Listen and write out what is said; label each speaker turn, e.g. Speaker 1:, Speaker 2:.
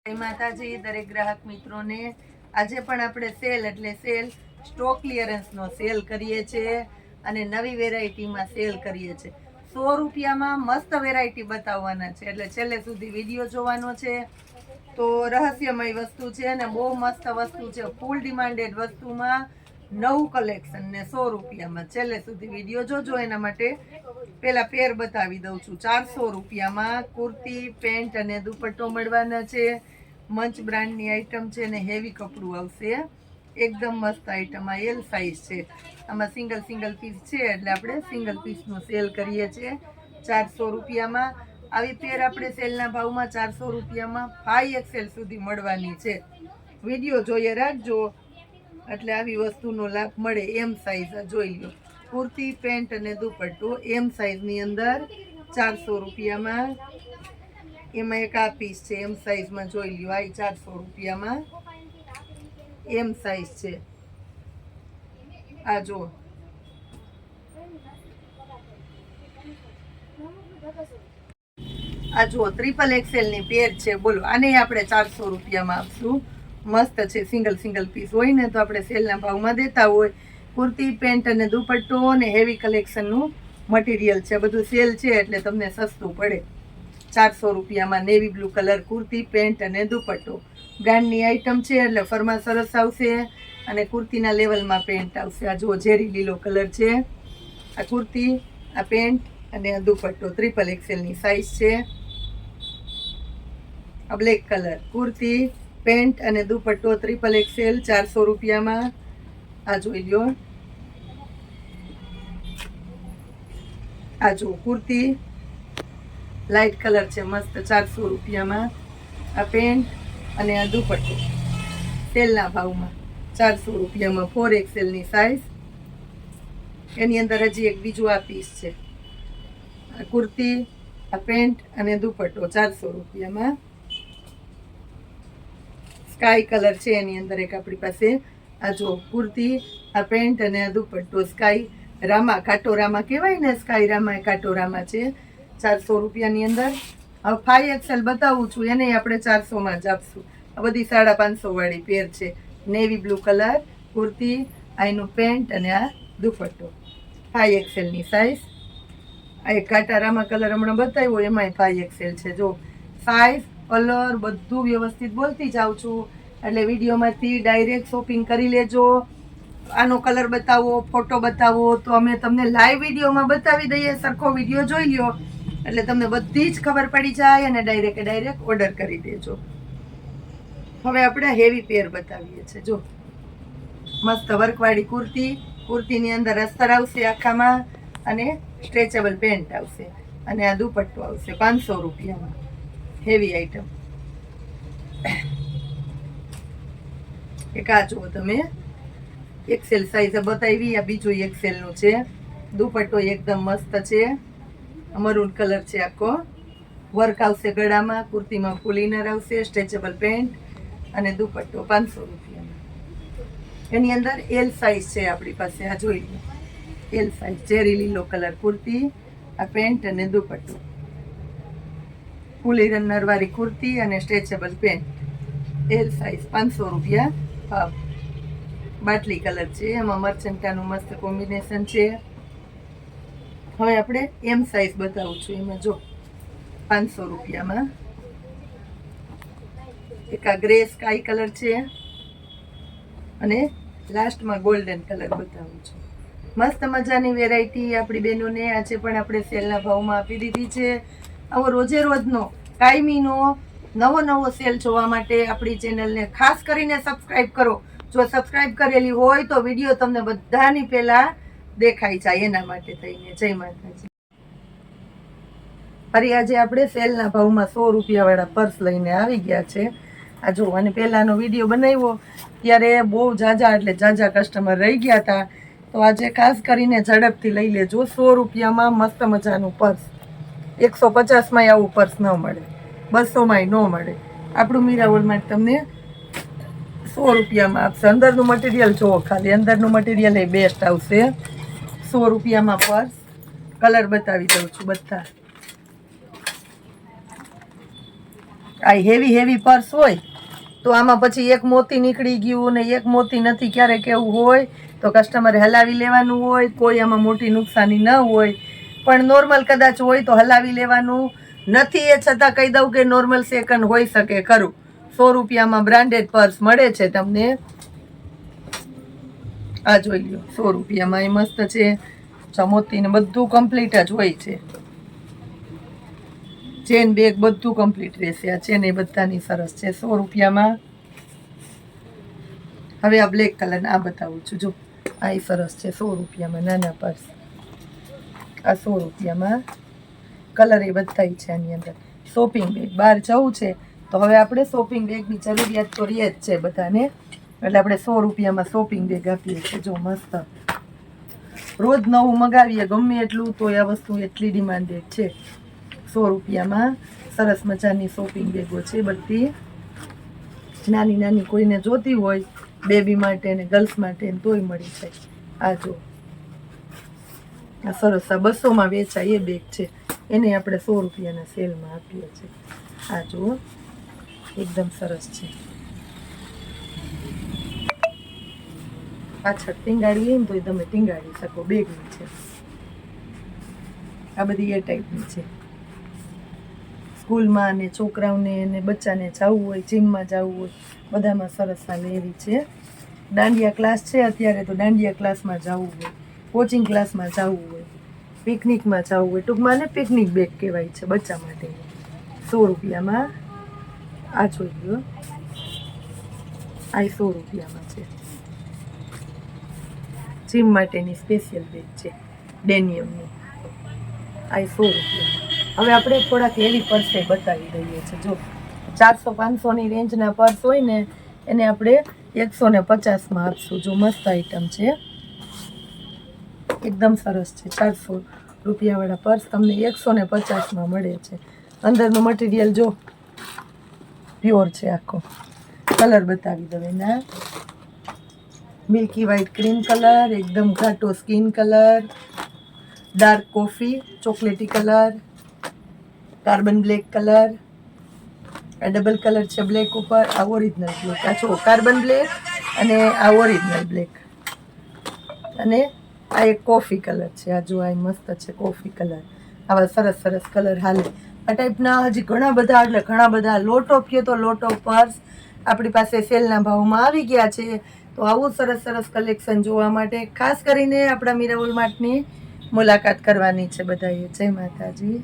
Speaker 1: જય માતાજી દરેક ગ્રાહક મિત્રોને। આજે પણ આપણે સેલ એટલે સેલ સ્ટોક ક્લિયરન્સનો સેલ કરીએ છીએ અને નવી વેરાયટીમાં સેલ કરીએ છીએ। 100 રૂપિયામાં મસ્ત વેરાયટી બતાવવાના છે એટલે છેલ્લે સુધી વિડીયો જોવાનો છે। તો રહસ્યમય વસ્તુ છે અને બહુ મસ્ત વસ્તુ છે, ફૂલ ડિમાન્ડેડ વસ્તુમાં નવું કલેક્શન ને 100 રૂપિયામાં। છેલ્લે સુધી વિડીયો જોજો। એના માટે પેલા પેર બતાવી દઉં છું। 400 રૂપિયામાં કુર્તી, પેન્ટ અને દુપટ્ટો મળવાના છે। મંચ બ્રાન્ડની આઈટમ છે ને હેવી કપડું આવશે, એકદમ મસ્ત આઈટમ। આ એલ સાઇઝ છે, આમાં સિંગલ પીસ છે એટલે આપણે સિંગલ પીસનો સેલ કરીએ છીએ 400 રૂપિયામાં। આવી પેર આપણે સેલના ભાવમાં 400 રૂપિયામાં 5XL સુધી મળવાની છે। વિડીયો જોઈએ રાખજો એટલે આવી વસ્તુનો લાભ મળે। એમ સાઇઝ જોઈ લો, કુર્તી, પેન્ટ અને દુપટ્ટો એમ સાઇઝની અંદર 400 રૂપિયામાં। એમાં એક આ પીસ છે એમ સાઇઝમાં, જોઈ લ્યો। આ 400 રૂપિયામાં એમ સાઇઝ છે। આ જો આ જો XXL ની પેર છે, બોલો આને આપણે 400 રૂપિયામાં આપશું। મસ્ત છે, સિંગલ પીસ હોય ને તો આપણે સેલના ભાવમાં દેતા હોય। કુર્તી, પેન્ટ અને દુપટ્ટો અને હેવી કલેક્શનનું મટીરિયલ છે, બધું સેલ છે એટલે તમને સસ્તું પડે। 400 રૂપિયામાં navy blue colour kurti, pant અને દુપટ્ટો બ્રાન્ડની આઈટમ છે એટલે ફરમાં સરસ આવશે અને કુર્તીના લેવલમાં પેન્ટ આવશે। આ જો ઝેરી લીલો કલર છે, આ કુર્તી, આ પેન્ટ અને આ દુપટ્ટો XXL ની સાઇઝ છે। આ બ્લેક કલર કુર્તી, પેન્ટ અને દુપટ્ટો XXL 400 રૂપિયામાં। આ જોઈ લો, આ જો કુર્તી લાઇટ કલર છે મસ્ત 400 રૂપિયામાં। આ પેન્ટ અને આ દુપટ્ટો સેલના ભાવમાં 400 રૂપિયામાં 4XL ની સાઇઝ। એની અંદર હજી એક બીજું આ પીસ છે, આ કુર્તી, આ પેન્ટ અને દુપટ્ટો 400 રૂપિયામાં। સ્કાય કલર છે એની અંદર એક આપણી પાસે। આ જો કુર્તી, આ પેન્ટ અને આ દુપટ્ટો સ્કાય રામા, કાટો રામા કહેવાય ને, સ્કાય રામા એ કાટો રામા છે 400 રૂપિયાની અંદર। હવે 5XL બતાવું છું એને આપણે 400માં જ આપશું। આ બધી 550 વાળી પેર છે, નેવી બ્લુ કલર કુર્તી, આ એનું પેન્ટ અને આ દુપટ્ટો 5XL ની સાઇઝ। આ એક કાટા રામા કલર હમણાં બતાવ્યો એમાંય 5XL છે। જો સાઇઝ, કલર બધું વ્યવસ્થિત બોલતી જાઉં છું એટલે વિડીયોમાંથી ડાયરેક્ટ શોપિંગ કરી લેજો। આનો કલર બતાવો, ફોટો બતાવો તો અમે તમને લાઈવ વિડીયોમાં બતાવી દઈએ। સરખો વિડીયો જોઈ લ્યો એટલે તમને બધી જ ખબર પડી જાય અને ડાયરેક્ટ ઓર્ડર કરી દેજો। હવે આપણે હેવી પેર બતાવીએ છીએ। જો મસ્ત વર્કવાળી કુર્તી, કુર્તીની અંદર અસ્તર આવશે આખામાં અને સ્ટ્રેચેબલ પેન્ટ આવશે અને આ દુપટ્ટો આવશે 500 રૂપિયામાં, હેવી આઈટમ। એક આ જુઓ તમે, XL સાઇઝ બતાવી, આ બીજું XL નું છે। દુપટ્ટો એકદમ મસ્ત છે, મરૂન કલર છે, આખો વર્ક આવશે ગળામાં, કુર્તીમાં ફૂલ ઇનર આવશે, સ્ટ્રેચેબલ પેન્ટ અને દુપટ્ટો 500 રૂપિયામાં। એની અંદર એલ સાઇઝ છે આપણી પાસે, આ જોઈ લો એલ સાઇઝ, ઝેરી લીલો કલર કુર્તી, આ પેન્ટ અને દુપટ્ટો, ફૂલ ઇનર વાળી કુર્તી અને સ્ટ્રેચેબલ પેન્ટ, એલ સાઇઝ 500 રૂપિયા ભાવ। બાટલી કલર છે, એમાં મરચંટાનું મસ્ત કોમ્બિનેશન છે। હવે આપણે એમ સાઇઝ બતાવું છું, એમાં જો 500 રૂપિયામાં એક આ ગ્રે સ્કાય કલર છે અને લાસ્ટમાં ગોલ્ડન કલર બતાવું છું। મસ્ત મજાની વેરાયટી આપણી બહેનોને આજે પણ આપણે સેલના ભાવમાં આપી દીધી છે। આવો રોજનો કાયમીનો નવો સેલ જોવા માટે આપણી ચેનલને ખાસ કરીને સબસ્ક્રાઈબ કરો। જો સબસ્ક્રાઈબ કરેલી હોય તો વિડીયો તમને બધાની પહેલા દેખાઈ જાય, એના માટે થઈને જય માતાજી। ફરી આજે આપણે સેલના ભાવમાં 100 રૂપિયાવાળા પર્સ લઈને આવી ગયા છે। આ જો, અને પહેલાંનો વિડીયો બનાવ્યો ત્યારે બહુ જાજા કસ્ટમર રહી ગયા હતા, તો આજે ખાસ કરીને ઝડપથી લઈ લેજો। 100 રૂપિયામાં મસ્ત મજાનું પર્સ, 150માંય આવું પર્સ ન મળે, 200માંય ન મળે। આપણું મીરાવોલમાં તમને 100 રૂપિયામાં આપશે। અંદરનું મટીરિયલ જુઓ, ખાલી અંદરનું મટીરિયલ એ બેસ્ટ આવશે। 100 રૂપિયામાં પર્સ, કલર બતાવી દઉં છું બધા। આ હેવી પર્સ હોય તો આમાં પછી એક મોતી નીકળી ગયું ને એક મોતી નથી, ક્યારેક એવું હોય તો કસ્ટમરે હલાવી લેવાનું હોય. કોઈ આમાં મોટી નુકસાની ન હોય, પણ નોર્મલ કદાચ હોય તો હલાવી લેવાનું નથી. એ છતાં કહી દઉં કે નોર્મલ સેકન્ડ હોઈ શકે ખરું. 100 રૂપિયામાં બ્રાન્ડેડ પર્સ મળે છે તમને. આ જોઈ લો 100 રૂપિયામાં એ મસ્ત છે. ચમોતી ને બધું કમ્પ્લીટ જ હોય છે. ચેન બેગ બધું કમ્પ્લીટ રહેશે. આ ચેન એ બધાની સરસ છે 100 રૂપિયામાં. હવે આ બ્લેક કલર આ બતાવું છું. જો આ એ સરસ છે 100 રૂપિયામાં નાના પર્સ. આ 100 રૂપિયામાં કલર એ બધા છે આની અંદર. શોપિંગ બેગ બહાર જવું છે તો હવે આપણે શોપિંગ બેગની જરૂરિયાત તો રહે જ છે બધાને, એટલે આપણે 100 રૂપિયામાં શોપિંગ બેગ આપીએ છીએ. જો મસ્ત રોજ નવું મગાવીએ ગમે એટલું તો આ વસ્તુ એટલી ડિમાન્ડેડ છે. 100 રૂપિયામાં સરસ મજાની શોપિંગ બેગો છે બધી. નાની કોઈને જોતી હોય બેબી માટે ને ગર્લ્સ માટે તોય મળી જાય. આ જો આ સરસ આ 200માં વેચાય એ બેગ છે, એને આપણે 100 રૂપિયાના સેલમાં આપીએ છીએ. આ જુઓ એકદમ સરસ છે. પાછળ ટીંગાડી ને તો તમે ટીંગાડી શકો. બેગની છે આ બધી એ ટાઈપની છે. સ્કૂલમાં ને છોકરાઓને ને બચ્ચાને જવું હોય, જીમમાં જવું હોય, બધામાં સરસ આ લેવી છે. દાંડિયા ક્લાસ છે અત્યારે તો દાંડિયા ક્લાસમાં જવું હોય, કોચિંગ ક્લાસમાં જવું હોય, પિકનિકમાં જવું હોય, ટૂંકમાં ને પિકનિક બેગ કહેવાય છે બચ્ચા માટે. 100 રૂપિયામાં આ જોઈ લો. આ 100 રૂપિયામાં છે. જીમ માટેની સ્પેશિયલ બેગ છે ડેનિયમની. આ 100 રૂપિયામાં. હવે આપણે થોડાક હેવી પર્સ બતાવી દઈએ છીએ. જો 400-500ની રેન્જના પર્સ હોય ને એને આપણે 150માં આપશું. જો મસ્ત આઈટમ છે, એકદમ સરસ છે. 400 રૂપિયાવાળા પર્સ તમને 150માં મળે છે. અંદરનું મટીરિયલ જો પ્યોર છે આખો. કલર બતાવી દઉં એના. મિલ્કી વ્હાઈટ ક્રીમ કલર, એકદમ ઘાટો સ્કિન કલર, ડાર્ક કોફી ચોકલેટી કલર, કાર્બન બ્લેક કલર. આ ડબલ કલર છે બ્લેક ઉપર. આ ઓરિજિનલ બ્લેક. આ જો કાર્બન બ્લેક અને આ ઓરિજિનલ બ્લેક. અને આ એક કોફી કલર છે. આ જો આ મસ્ત છે કોફી કલર. આવા સરસ કલર હાલે. આ ટાઈપના હજી ઘણા બધા, એટલે ઘણા બધા લોટ ઓફ કયો તો લોટ ઓફ પર્સ આપણી પાસે સેલના ભાવમાં આવી ગયા છે. તો આવું સરસ કલેક્શન જોવા માટે ખાસ કરીને આપણા મીરાબોલ માર્ટની મુલાકાત કરવાની છે બધાએ. જય માતાજી.